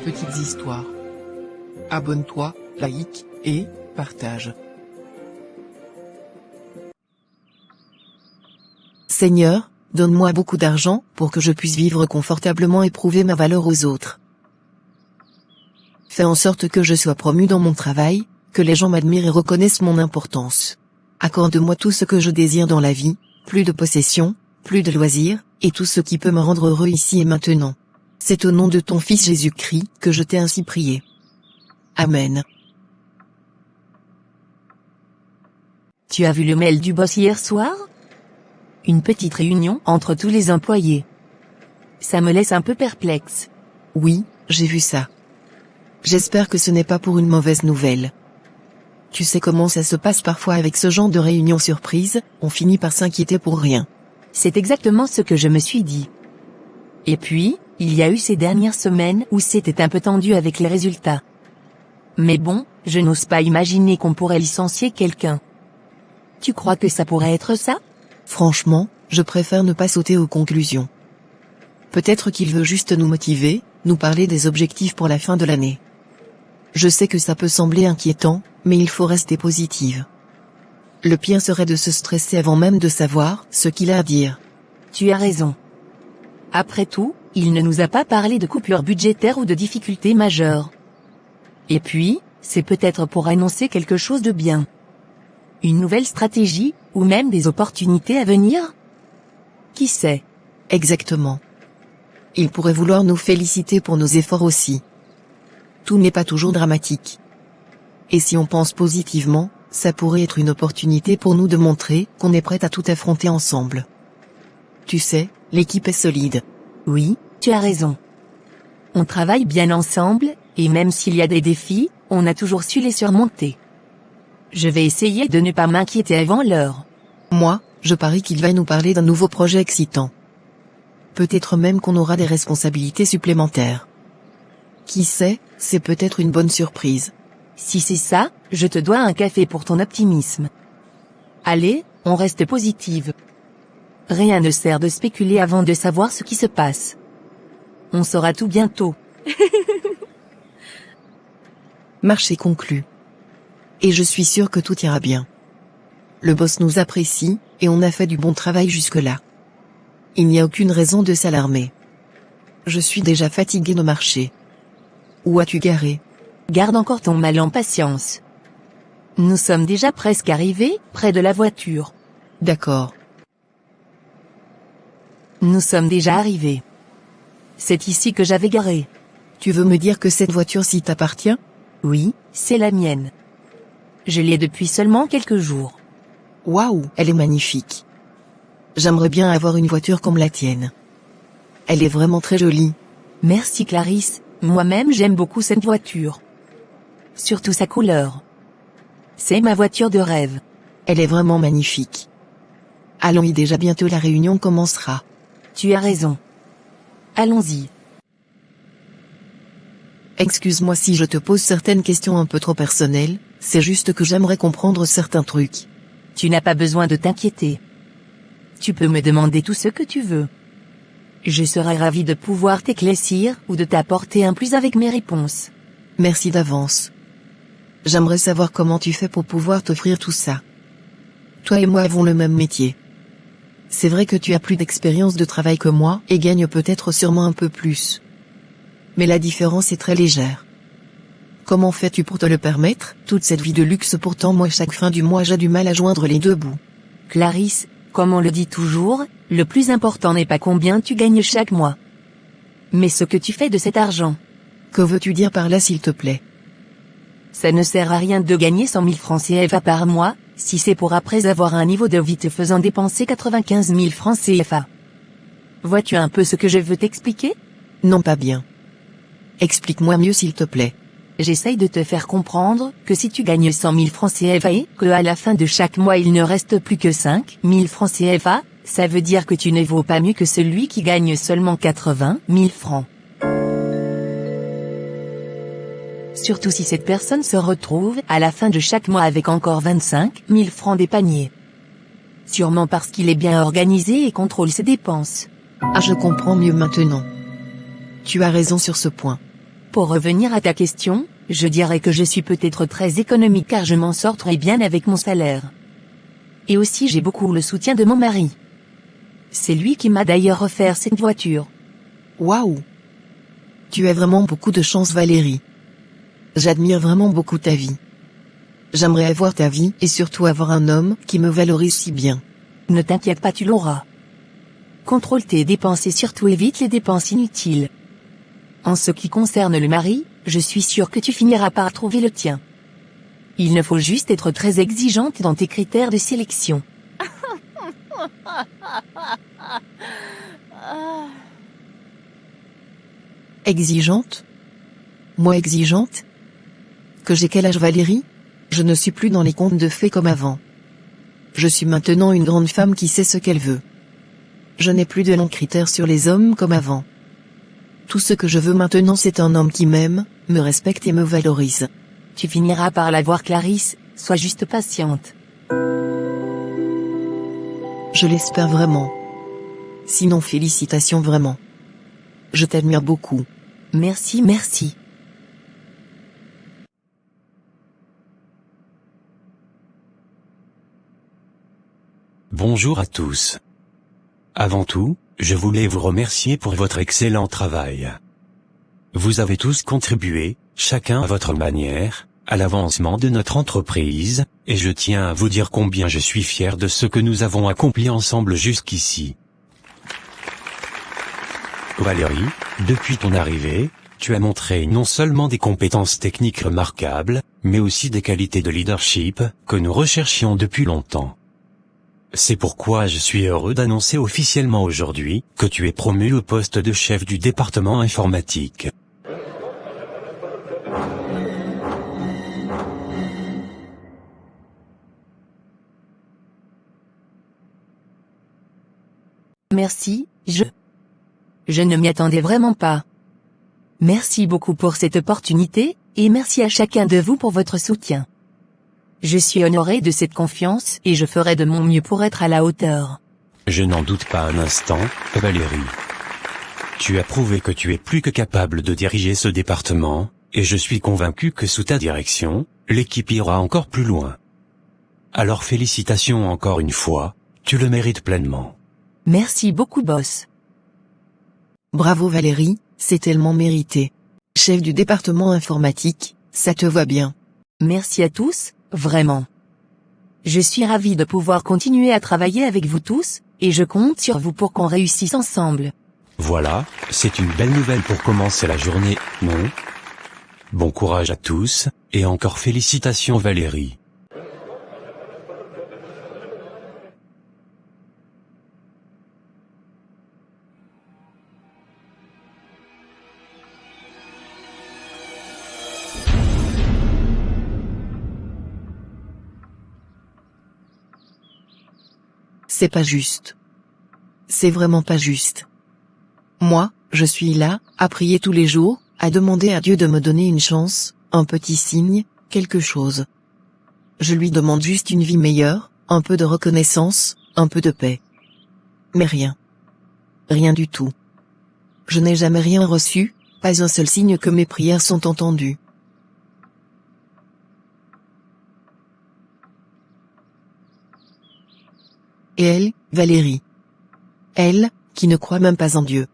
petites histoires. Abonne-toi, like, et partage. Seigneur, donne-moi beaucoup d'argent pour que je puisse vivre confortablement et prouver ma valeur aux autres. Fais en sorte que je sois promu dans mon travail, que les gens m'admirent et reconnaissent mon importance. Accorde-moi tout ce que je désire dans la vie, plus de possessions, plus de loisirs, et tout ce qui peut me rendre heureux ici et maintenant. C'est au nom de ton Fils Jésus-Christ que je t'ai ainsi prié. Amen. Tu as vu le mail du boss hier soir? Une petite réunion entre tous les employés. Ça me laisse un peu perplexe. Oui, j'ai vu ça. J'espère que ce n'est pas pour une mauvaise nouvelle. Tu sais comment ça se passe parfois avec ce genre de réunion surprise, on finit par s'inquiéter pour rien. C'est exactement ce que je me suis dit. Et puis, il y a eu ces dernières semaines où c'était un peu tendu avec les résultats. Mais bon, je n'ose pas imaginer qu'on pourrait licencier quelqu'un. Tu crois que ça pourrait être ça? Franchement, je préfère ne pas sauter aux conclusions. Peut-être qu'il veut juste nous motiver, nous parler des objectifs pour la fin de l'année. Je sais que ça peut sembler inquiétant, mais il faut rester positive. Le pire serait de se stresser avant même de savoir ce qu'il a à dire. Tu as raison. Après tout, il ne nous a pas parlé de coupures budgétaires ou de difficultés majeures. Et puis, c'est peut-être pour annoncer quelque chose de bien. Une nouvelle stratégie, ou même des opportunités à venir? Qui sait? Exactement. Il pourrait vouloir nous féliciter pour nos efforts aussi. Tout n'est pas toujours dramatique. Et si on pense positivement, ça pourrait être une opportunité pour nous de montrer qu'on est prêt à tout affronter ensemble. Tu sais, l'équipe est solide. Oui, tu as raison. On travaille bien ensemble, et même s'il y a des défis, on a toujours su les surmonter. Je vais essayer de ne pas m'inquiéter avant l'heure. Moi, je parie qu'il va nous parler d'un nouveau projet excitant. Peut-être même qu'on aura des responsabilités supplémentaires. Qui sait, c'est peut-être une bonne surprise. Si c'est ça, je te dois un café pour ton optimisme. Allez, on reste positive. Rien ne sert de spéculer avant de savoir ce qui se passe. On saura tout bientôt. Marché conclu. Et je suis sûr que tout ira bien. Le boss nous apprécie, et on a fait du bon travail jusque-là. Il n'y a aucune raison de s'alarmer. Je suis déjà fatigué de marcher. Où as-tu garé? Garde encore ton mal en patience. Nous sommes déjà presque arrivés, près de la voiture. D'accord. Nous sommes déjà arrivés. C'est ici que j'avais garé. Tu veux me dire que cette voiture-ci t'appartient? Oui, c'est la mienne. Je l'ai depuis seulement quelques jours. Waouh, elle est magnifique. J'aimerais bien avoir une voiture comme la tienne. Elle est vraiment très jolie. Merci Clarisse, moi-même j'aime beaucoup cette voiture. Surtout sa couleur. C'est ma voiture de rêve. Elle est vraiment magnifique. Allons-y, déjà bientôt la réunion commencera. Tu as raison. Allons-y. Excuse-moi si je te pose certaines questions un peu trop personnelles, c'est juste que j'aimerais comprendre certains trucs. Tu n'as pas besoin de t'inquiéter. Tu peux me demander tout ce que tu veux. Je serai ravi de pouvoir t'éclaircir ou de t'apporter un plus avec mes réponses. Merci d'avance. J'aimerais savoir comment tu fais pour pouvoir t'offrir tout ça. Toi et moi avons le même métier. C'est vrai que tu as plus d'expérience de travail que moi et gagnes peut-être sûrement un peu plus. Mais la différence est très légère. Comment fais-tu pour te le permettre, toute cette vie de luxe? Pourtant moi chaque fin du mois j'ai du mal à joindre les deux bouts. Clarisse, comme on le dit toujours, le plus important n'est pas combien tu gagnes chaque mois, mais ce que tu fais de cet argent. Que veux-tu dire par là s'il te plaît? Ça ne sert à rien de gagner 100 000 francs CFA par mois, si c'est pour après avoir un niveau de vie te faisant dépenser 95 000 francs CFA. Vois-tu un peu ce que je veux t'expliquer? Non, pas bien. Explique-moi mieux s'il te plaît. J'essaye de te faire comprendre que si tu gagnes 100 000 francs CFA et que à la fin de chaque mois il ne reste plus que 5 000 francs CFA, ça veut dire que tu ne vaux pas mieux que celui qui gagne seulement 80 000 francs. Surtout si cette personne se retrouve à la fin de chaque mois avec encore 25 000 francs d'épargnés. Sûrement parce qu'il est bien organisé et contrôle ses dépenses. Ah, je comprends mieux maintenant. Tu as raison sur ce point. Pour revenir à ta question, je dirais que je suis peut-être très économique car je m'en sors très bien avec mon salaire. Et aussi j'ai beaucoup le soutien de mon mari. C'est lui qui m'a d'ailleurs offert cette voiture. Waouh! Tu as vraiment beaucoup de chance, Valérie. J'admire vraiment beaucoup ta vie. J'aimerais avoir ta vie et surtout avoir un homme qui me valorise si bien. Ne t'inquiète pas, tu l'auras. Contrôle tes dépenses et surtout évite les dépenses inutiles. En ce qui concerne le mari, je suis sûre que tu finiras par trouver le tien. Il ne faut juste être très exigeante dans tes critères de sélection. Exigeante? Moi exigeante? Que j'ai quel âge, Valérie? Je ne suis plus dans les contes de fées comme avant. Je suis maintenant une grande femme qui sait ce qu'elle veut. Je n'ai plus de longs critères sur les hommes comme avant. Tout ce que je veux maintenant, c'est un homme qui m'aime, me respecte et me valorise. Tu finiras par l'avoir, Clarisse, sois juste patiente. Je l'espère vraiment. Sinon, félicitations vraiment. Je t'admire beaucoup. Merci, merci. Bonjour à tous. Avant tout, je voulais vous remercier pour votre excellent travail. Vous avez tous contribué, chacun à votre manière, à l'avancement de notre entreprise, et je tiens à vous dire combien je suis fier de ce que nous avons accompli ensemble jusqu'ici. Valérie, depuis ton arrivée, tu as montré non seulement des compétences techniques remarquables, mais aussi des qualités de leadership que nous recherchions depuis longtemps. C'est pourquoi je suis heureux d'annoncer officiellement aujourd'hui que tu es promu au poste de chef du département informatique. Merci, je ne m'y attendais vraiment pas. Merci beaucoup pour cette opportunité, et merci à chacun de vous pour votre soutien. Je suis honoré de cette confiance et je ferai de mon mieux pour être à la hauteur. Je n'en doute pas un instant, Valérie. Tu as prouvé que tu es plus que capable de diriger ce département, et je suis convaincu que sous ta direction, l'équipe ira encore plus loin. Alors félicitations encore une fois, tu le mérites pleinement. Merci beaucoup, boss. Bravo Valérie, c'est tellement mérité. Chef du département informatique, ça te va bien. Merci à tous, vraiment. Je suis ravie de pouvoir continuer à travailler avec vous tous, et je compte sur vous pour qu'on réussisse ensemble. Voilà, c'est une belle nouvelle pour commencer la journée, non? Bon courage à tous, et encore félicitations Valérie. C'est pas juste. C'est vraiment pas juste. Moi, je suis là, à prier tous les jours, à demander à Dieu de me donner une chance, un petit signe, quelque chose. Je lui demande juste une vie meilleure, un peu de reconnaissance, un peu de paix. Mais rien. Rien du tout. Je n'ai jamais rien reçu, pas un seul signe que mes prières sont entendues. Et elle, Valérie. Elle, qui ne croit même pas en Dieu.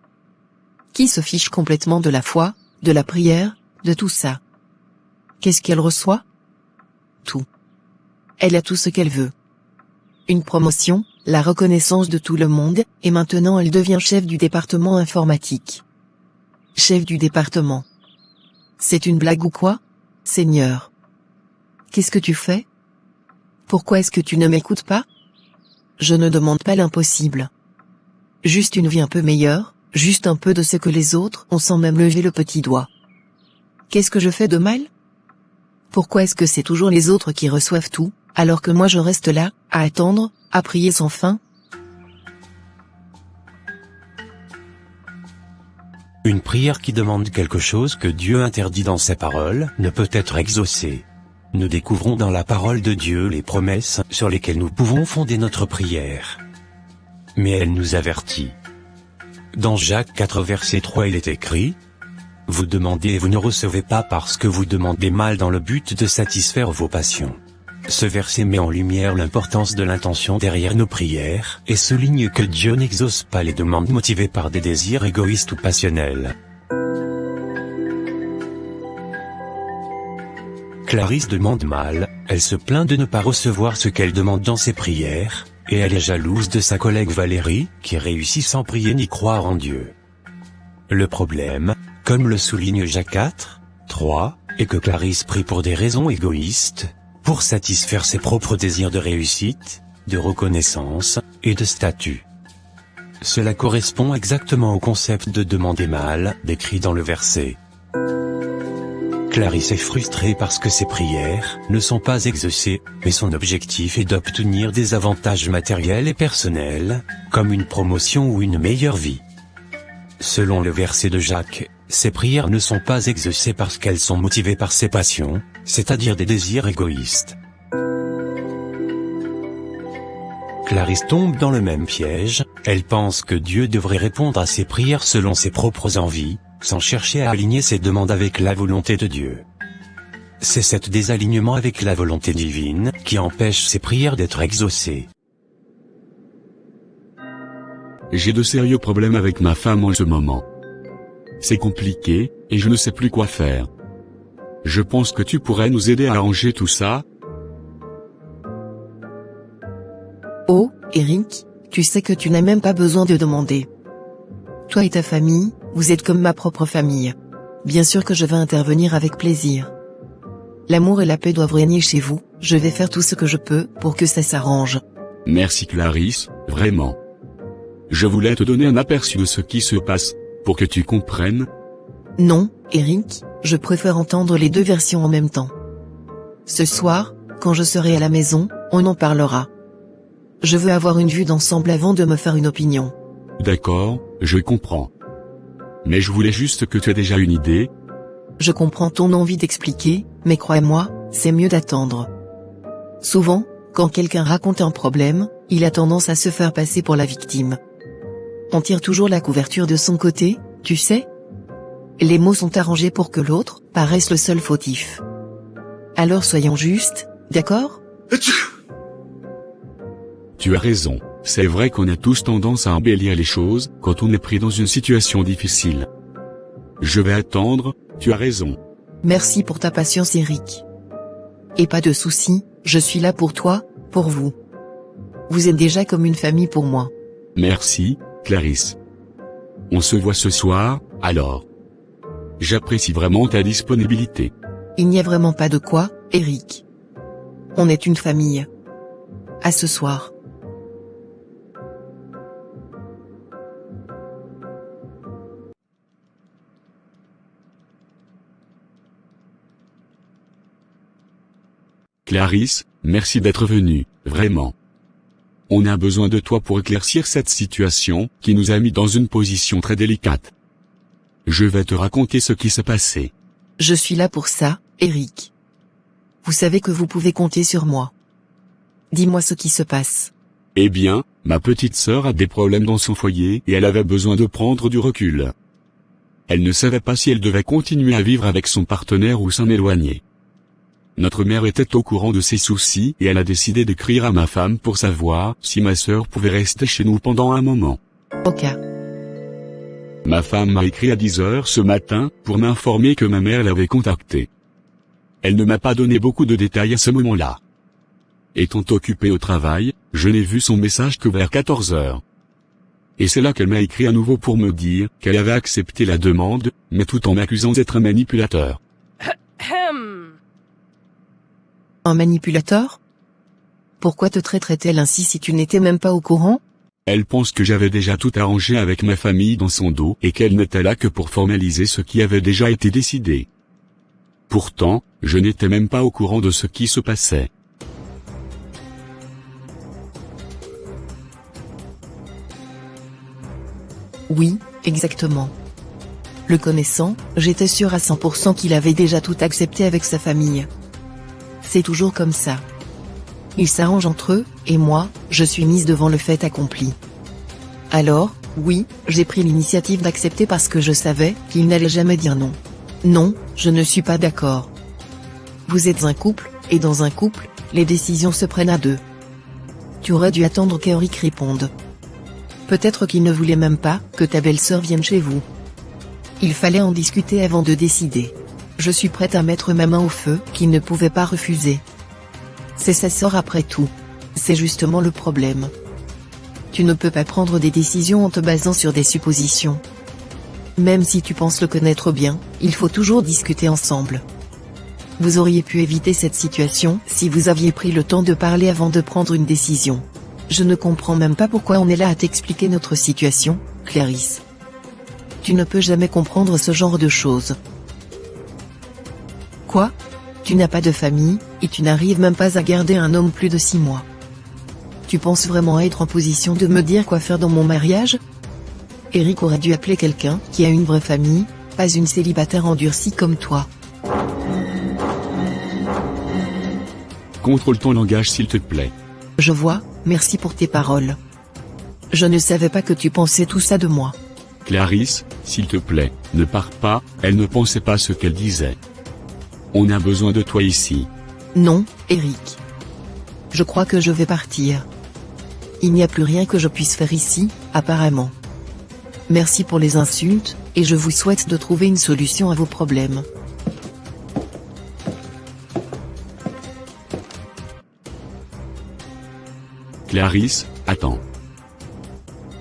Qui se fiche complètement de la foi, de la prière, de tout ça. Qu'est-ce qu'elle reçoit? Tout. Elle a tout ce qu'elle veut. Une promotion, la reconnaissance de tout le monde, et maintenant elle devient chef du département informatique. Chef du département. C'est une blague ou quoi? Seigneur. Qu'est-ce que tu fais? Pourquoi est-ce que tu ne m'écoutes pas? Je ne demande pas l'impossible. Juste une vie un peu meilleure, juste un peu de ce que les autres ont sans même lever le petit doigt. Qu'est-ce que je fais de mal? Pourquoi est-ce que c'est toujours les autres qui reçoivent tout, alors que moi je reste là, à attendre, à prier sans fin? Une prière qui demande quelque chose que Dieu interdit dans sa parole ne peut être exaucée. Nous découvrons dans la parole de Dieu les promesses sur lesquelles nous pouvons fonder notre prière. Mais elle nous avertit. Dans Jacques 4 verset 3 il est écrit : Vous demandez et vous ne recevez pas parce que vous demandez mal dans le but de satisfaire vos passions. Ce verset met en lumière l'importance de l'intention derrière nos prières, et souligne que Dieu n'exauce pas les demandes motivées par des désirs égoïstes ou passionnels. Clarisse demande mal, elle se plaint de ne pas recevoir ce qu'elle demande dans ses prières, et elle est jalouse de sa collègue Valérie, qui réussit sans prier ni croire en Dieu. Le problème, comme le souligne Jacques 4, 3, est que Clarisse prie pour des raisons égoïstes, pour satisfaire ses propres désirs de réussite, de reconnaissance, et de statut. Cela correspond exactement au concept de demander mal, décrit dans le verset. Clarisse est frustrée parce que ses prières ne sont pas exaucées, mais son objectif est d'obtenir des avantages matériels et personnels, comme une promotion ou une meilleure vie. Selon le verset de Jacques, ses prières ne sont pas exaucées parce qu'elles sont motivées par ses passions, c'est-à-dire des désirs égoïstes. Clarisse tombe dans le même piège, elle pense que Dieu devrait répondre à ses prières selon ses propres envies, sans chercher à aligner ses demandes avec la volonté de Dieu. C'est cet désalignement avec la volonté divine qui empêche ses prières d'être exaucées. J'ai de sérieux problèmes avec ma femme en ce moment. C'est compliqué, et je ne sais plus quoi faire. Je pense que tu pourrais nous aider à arranger tout ça. Oh, Eric, tu sais que tu n'as même pas besoin de demander. Toi et ta famille, vous êtes comme ma propre famille. Bien sûr que je vais intervenir avec plaisir. L'amour et la paix doivent régner chez vous, je vais faire tout ce que je peux pour que ça s'arrange. Merci Clarisse, vraiment. Je voulais te donner un aperçu de ce qui se passe, pour que tu comprennes. Non, Eric, je préfère entendre les deux versions en même temps. Ce soir, quand je serai à la maison, on en parlera. Je veux avoir une vue d'ensemble avant de me faire une opinion. D'accord, je comprends. Mais je voulais juste que tu aies déjà une idée. Je comprends ton envie d'expliquer, mais crois-moi, c'est mieux d'attendre. Souvent, quand quelqu'un raconte un problème, il a tendance à se faire passer pour la victime. On tire toujours la couverture de son côté, tu sais ? Les mots sont arrangés pour que l'autre paraisse le seul fautif. Alors soyons justes, d'accord ? Tu as raison, c'est vrai qu'on a tous tendance à embellir les choses quand on est pris dans une situation difficile. Je vais attendre, tu as raison. Merci pour ta patience, Eric. Et pas de soucis, je suis là pour toi, pour vous. Vous êtes déjà comme une famille pour moi. Merci, Clarisse. On se voit ce soir, alors. J'apprécie vraiment ta disponibilité. Il n'y a vraiment pas de quoi, Eric. On est une famille. À ce soir. Clarisse, merci d'être venue, vraiment. On a besoin de toi pour éclaircir cette situation, qui nous a mis dans une position très délicate. Je vais te raconter ce qui s'est passé. Je suis là pour ça, Eric. Vous savez que vous pouvez compter sur moi. Dis-moi ce qui se passe. Eh bien, ma petite sœur a des problèmes dans son foyer et elle avait besoin de prendre du recul. Elle ne savait pas si elle devait continuer à vivre avec son partenaire ou s'en éloigner. Notre mère était au courant de ses soucis et elle a décidé d'écrire à ma femme pour savoir si ma sœur pouvait rester chez nous pendant un moment. Ok. Ma femme m'a écrit à 10 heures ce matin pour m'informer que ma mère l'avait contactée. Elle ne m'a pas donné beaucoup de détails à ce moment-là. Étant occupée au travail, je n'ai vu son message que vers 14 heures. Et c'est là qu'elle m'a écrit à nouveau pour me dire qu'elle avait accepté la demande, mais tout en m'accusant d'être un manipulateur. Un manipulateur ? Pourquoi te traiterait-elle ainsi si tu n'étais même pas au courant ? Elle pense que j'avais déjà tout arrangé avec ma famille dans son dos et qu'elle n'était là que pour formaliser ce qui avait déjà été décidé. Pourtant, je n'étais même pas au courant de ce qui se passait. Oui, exactement. Le connaissant, j'étais sûr à 100% qu'il avait déjà tout accepté avec sa famille. C'est toujours comme ça. Ils s'arrangent entre eux, et moi, je suis mise devant le fait accompli. Alors, Oui, j'ai pris l'initiative d'accepter parce que je savais qu'il n'allait jamais dire non. Non, je ne suis pas d'accord. Vous êtes un couple, et dans un couple, les décisions se prennent à deux. Tu aurais dû attendre qu'Eric réponde. Peut-être qu'il ne voulait même pas que ta belle-sœur vienne chez vous. Il fallait en discuter avant de décider. Je suis prête à mettre ma main au feu qu'il ne pouvait pas refuser. C'est sa sœur après tout. C'est justement le problème. Tu ne peux pas prendre des décisions en te basant sur des suppositions. Même si tu penses le connaître bien, il faut toujours discuter ensemble. Vous auriez pu éviter cette situation si vous aviez pris le temps de parler avant de prendre une décision. Je ne comprends même pas pourquoi on est là à t'expliquer notre situation, Clarisse. Tu ne peux jamais comprendre ce genre de choses. Quoi ? Tu n'as pas de famille, et tu n'arrives même pas à garder un homme plus de 6 mois. Tu penses vraiment être en position de me dire quoi faire dans mon mariage ? Eric aurait dû appeler quelqu'un qui a une vraie famille, pas une célibataire endurcie comme toi. Contrôle ton langage s'il te plaît. Je vois, merci pour tes paroles. Je ne savais pas que tu pensais tout ça de moi. Clarisse, s'il te plaît, ne pars pas, elle ne pensait pas ce qu'elle disait. On a besoin de toi ici. Non, Eric. Je crois que je vais partir. Il n'y a plus rien que je puisse faire ici, apparemment. Merci pour les insultes, et je vous souhaite de trouver une solution à vos problèmes. Clarisse, attends.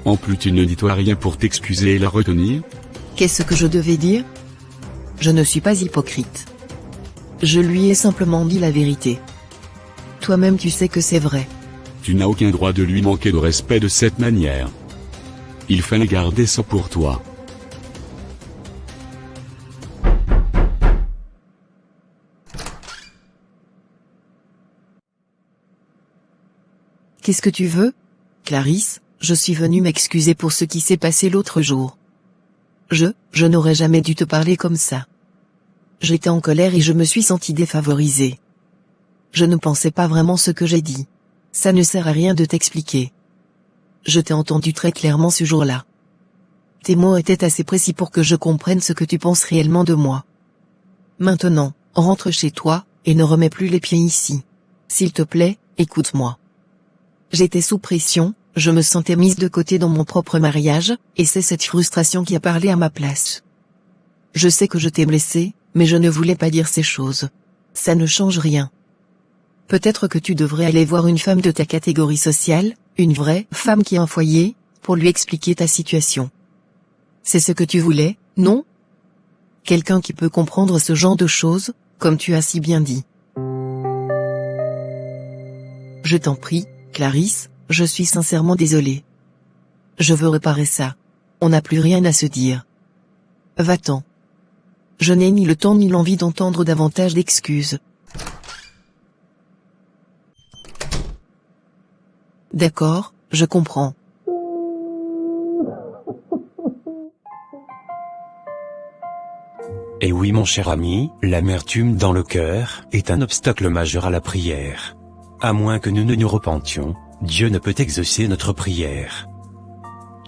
En plus tu ne dis-toi rien pour t'excuser et la retenir ? Qu'est-ce que je devais dire ? Je ne suis pas hypocrite. Je lui ai simplement dit la vérité. Toi-même tu sais que c'est vrai. Tu n'as aucun droit de lui manquer de respect de cette manière. Il fallait garder ça pour toi. Qu'est-ce que tu veux ? Clarisse, je suis venue m'excuser pour ce qui s'est passé l'autre jour. Je n'aurais jamais dû te parler comme ça. J'étais en colère et je me suis sentie défavorisée. Je ne pensais pas vraiment ce que j'ai dit. Ça ne sert à rien de t'expliquer. Je t'ai entendu très clairement ce jour-là. Tes mots étaient assez précis pour que je comprenne ce que tu penses réellement de moi. Maintenant, rentre chez toi, et ne remets plus les pieds ici. S'il te plaît, écoute-moi. J'étais sous pression, je me sentais mise de côté dans mon propre mariage, et c'est cette frustration qui a parlé à ma place. Je sais que je t'ai blessé, mais je ne voulais pas dire ces choses. Ça ne change rien. Peut-être que tu devrais aller voir une femme de ta catégorie sociale, une vraie femme qui a un foyer, pour lui expliquer ta situation. C'est ce que tu voulais, non ? Quelqu'un qui peut comprendre ce genre de choses, comme tu as si bien dit. Je t'en prie, Clarisse, je suis sincèrement désolée. Je veux réparer ça. On n'a plus rien à se dire. Va-t'en. Je n'ai ni le temps ni l'envie d'entendre davantage d'excuses. D'accord, je comprends. Et oui mon cher ami, l'amertume dans le cœur est un obstacle majeur à la prière. À moins que nous ne nous repentions, Dieu ne peut exaucer notre prière.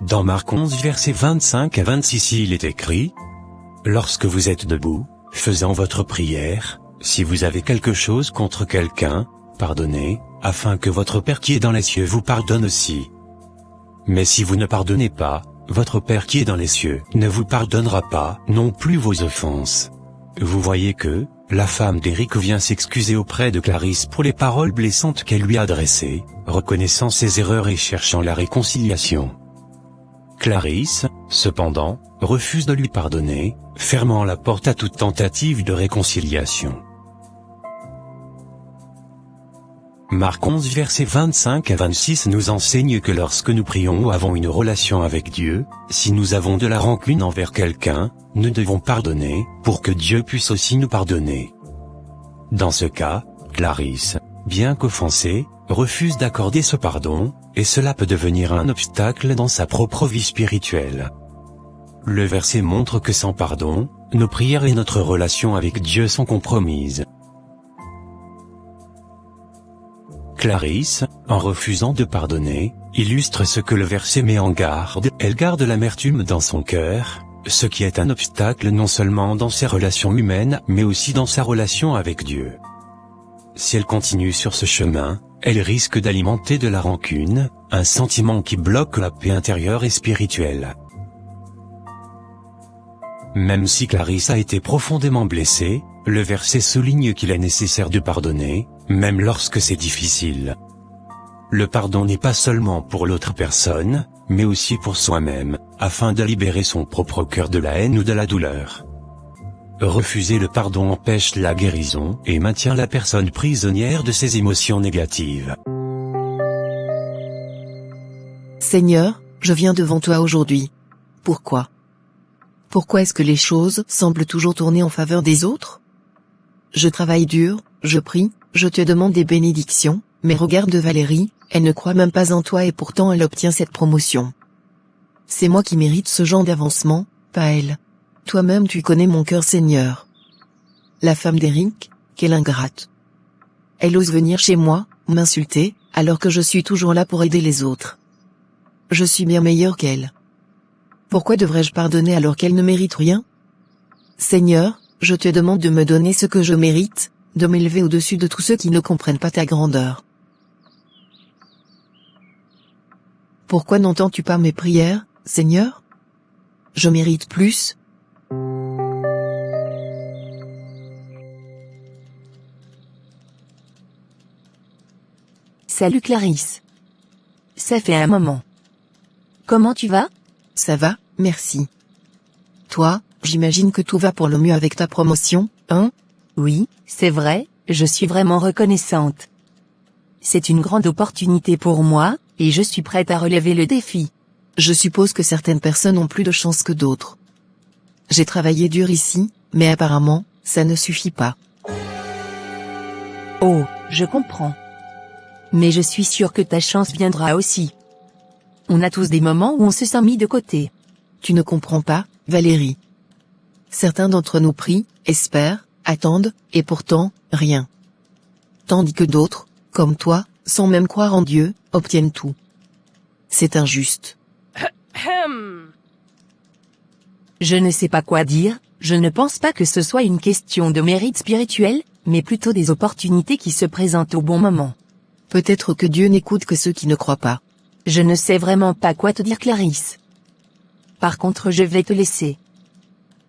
Dans Marc 11 versets 25 à 26 il est écrit : Lorsque vous êtes debout, faisant votre prière, si vous avez quelque chose contre quelqu'un, pardonnez, afin que votre Père qui est dans les cieux vous pardonne aussi. Mais si vous ne pardonnez pas, votre Père qui est dans les cieux ne vous pardonnera pas non plus vos offenses. Vous voyez que, la femme d'Eric vient s'excuser auprès de Clarisse pour les paroles blessantes qu'elle lui a adressées, reconnaissant ses erreurs et cherchant la réconciliation. Clarisse, cependant, refuse de lui pardonner, fermant la porte à toute tentative de réconciliation. Marc 11 versets 25 à 26 nous enseigne que lorsque nous prions ou avons une relation avec Dieu, si nous avons de la rancune envers quelqu'un, nous devons pardonner, pour que Dieu puisse aussi nous pardonner. Dans ce cas, Clarisse, bien qu'offensée, refuse d'accorder ce pardon, et cela peut devenir un obstacle dans sa propre vie spirituelle. Le verset montre que sans pardon, nos prières et notre relation avec Dieu sont compromises. Clarisse, en refusant de pardonner, illustre ce que le verset met en garde. Elle garde l'amertume dans son cœur, ce qui est un obstacle non seulement dans ses relations humaines mais aussi dans sa relation avec Dieu. Si elle continue sur ce chemin, elle risque d'alimenter de la rancune, un sentiment qui bloque la paix intérieure et spirituelle. Même si Clarisse a été profondément blessée, le verset souligne qu'il est nécessaire de pardonner, même lorsque c'est difficile. Le pardon n'est pas seulement pour l'autre personne, mais aussi pour soi-même, afin de libérer son propre cœur de la haine ou de la douleur. Refuser le pardon empêche la guérison et maintient la personne prisonnière de ses émotions négatives. Seigneur, je viens devant toi aujourd'hui. Pourquoi? Pourquoi est-ce que les choses semblent toujours tourner en faveur des autres? Je travaille dur, je prie, je te demande des bénédictions, mais regarde Valérie, elle ne croit même pas en toi et pourtant elle obtient cette promotion. C'est moi qui mérite ce genre d'avancement, pas elle. Toi-même tu connais mon cœur, Seigneur. La femme d'Éric, quelle ingrate. Elle ose venir chez moi, m'insulter, alors que je suis toujours là pour aider les autres. Je suis bien meilleure qu'elle. Pourquoi devrais-je pardonner alors qu'elle ne mérite rien? Seigneur, je te demande de me donner ce que je mérite, de m'élever au-dessus de tous ceux qui ne comprennent pas ta grandeur. Pourquoi n'entends-tu pas mes prières, Seigneur? Je mérite plus. Salut Clarisse. Ça fait un moment. Comment tu vas? Ça va, merci. Toi, j'imagine que tout va pour le mieux avec ta promotion, hein? Oui, c'est vrai, je suis vraiment reconnaissante. C'est une grande opportunité pour moi, et je suis prête à relever le défi. Je suppose que certaines personnes ont plus de chance que d'autres. J'ai travaillé dur ici, mais apparemment, ça ne suffit pas. Oh, je comprends. Mais je suis sûre que ta chance viendra aussi. On a tous des moments où on se sent mis de côté. Tu ne comprends pas, Valérie. Certains d'entre nous prient, espèrent, attendent, et pourtant, rien. Tandis que d'autres, comme toi, sans même croire en Dieu, obtiennent tout. C'est injuste. Je ne sais pas quoi dire, je ne pense pas que ce soit une question de mérite spirituel, mais plutôt des opportunités qui se présentent au bon moment. Peut-être que Dieu n'écoute que ceux qui ne croient pas. Je ne sais vraiment pas quoi te dire, Clarisse. Par contre, je vais te laisser.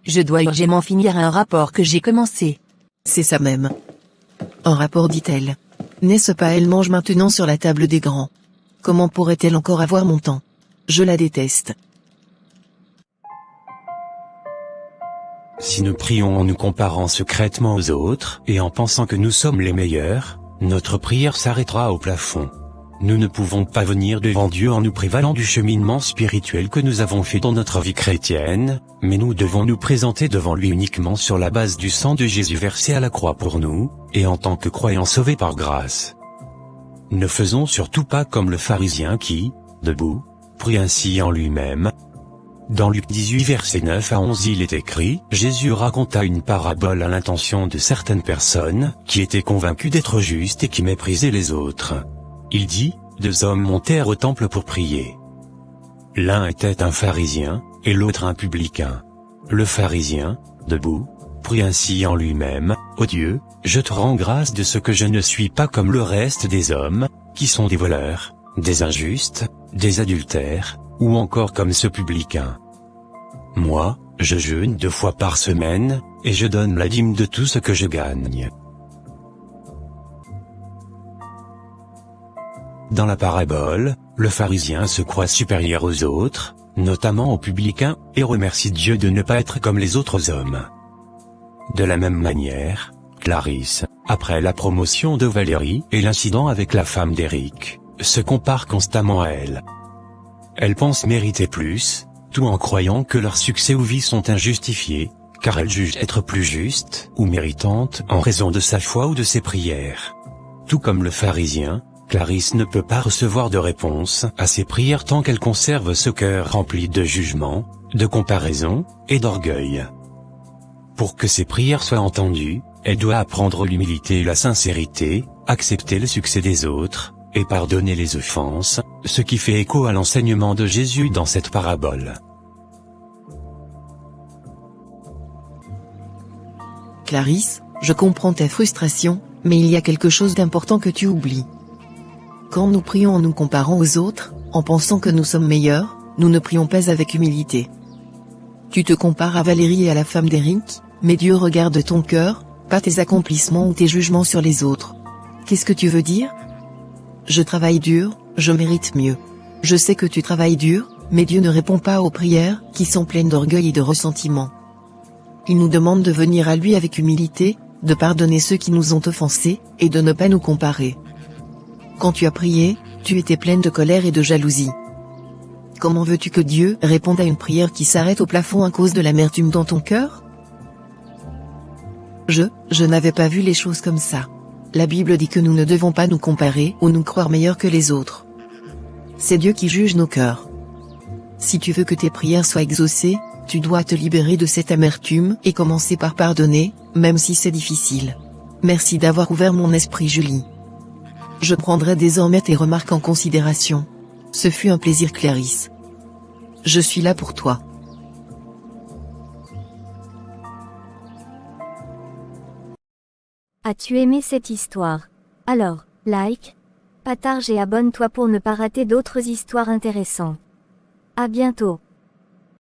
Je dois urgemment finir un rapport que j'ai commencé. C'est ça même. Un rapport, dit-elle. N'est-ce pas, elle mange maintenant sur la table des grands. Comment pourrait-elle encore avoir mon temps? Je la déteste. Si nous prions en nous comparant secrètement aux autres et en pensant que nous sommes les meilleurs, notre prière s'arrêtera au plafond. Nous ne pouvons pas venir devant Dieu en nous prévalant du cheminement spirituel que nous avons fait dans notre vie chrétienne, mais nous devons nous présenter devant lui uniquement sur la base du sang de Jésus versé à la croix pour nous, et en tant que croyants sauvés par grâce. Ne faisons surtout pas comme le pharisien qui, debout, prie ainsi en lui-même. Dans Luc 18 versets 9 à 11 il est écrit, Jésus raconta une parabole à l'intention de certaines personnes, qui étaient convaincues d'être justes et qui méprisaient les autres. Il dit, 2 hommes montèrent au temple pour prier. L'un était un pharisien, et l'autre un publicain. Le pharisien, debout, prie ainsi en lui-même, Ô Dieu, je te rends grâce de ce que je ne suis pas comme le reste des hommes, qui sont des voleurs, des injustes, des adultères, ou encore comme ce publicain. Moi, je jeûne 2 fois par semaine, et je donne la dîme de tout ce que je gagne. Dans la parabole, le pharisien se croit supérieur aux autres, notamment aux publicains, et remercie Dieu de ne pas être comme les autres hommes. De la même manière, Clarisse, après la promotion de Valérie et l'incident avec la femme d'Éric, se compare constamment à elle. Elle pense mériter plus, tout en croyant que leurs succès ou vies sont injustifiés, car elle juge être plus juste ou méritante en raison de sa foi ou de ses prières. Tout comme le pharisien, Clarisse ne peut pas recevoir de réponse à ses prières tant qu'elle conserve ce cœur rempli de jugement, de comparaison, et d'orgueil. Pour que ses prières soient entendues, Elle doit apprendre l'humilité et la sincérité, accepter le succès des autres, et pardonner les offenses, ce qui fait écho à l'enseignement de Jésus dans cette parabole. Clarisse, je comprends ta frustration, mais il y a quelque chose d'important que tu oublies. Quand nous prions en nous comparant aux autres, en pensant que nous sommes meilleurs, nous ne prions pas avec humilité. Tu te compares à Valérie et à la femme d'Éric, mais Dieu regarde ton cœur, pas tes accomplissements ou tes jugements sur les autres. Qu'est-ce que tu veux dire? Je travaille dur, je mérite mieux. Je sais que tu travailles dur, mais Dieu ne répond pas aux prières qui sont pleines d'orgueil et de ressentiment. Il nous demande de venir à lui avec humilité, de pardonner ceux qui nous ont offensés, et de ne pas nous comparer. Quand tu as prié, tu étais pleine de colère et de jalousie. Comment veux-tu que Dieu réponde à une prière qui s'arrête au plafond à cause de l'amertume dans ton cœur? Je n'avais pas vu les choses comme ça. La Bible dit que nous ne devons pas nous comparer ou nous croire meilleurs que les autres. C'est Dieu qui juge nos cœurs. Si tu veux que tes prières soient exaucées, tu dois te libérer de cette amertume et commencer par pardonner, même si c'est difficile. Merci d'avoir ouvert mon esprit, Julie. Je prendrai désormais tes remarques en considération. Ce fut un plaisir, Clarisse. Je suis là pour toi. As-tu aimé cette histoire? Alors, like, partage et abonne-toi pour ne pas rater d'autres histoires intéressantes. À bientôt.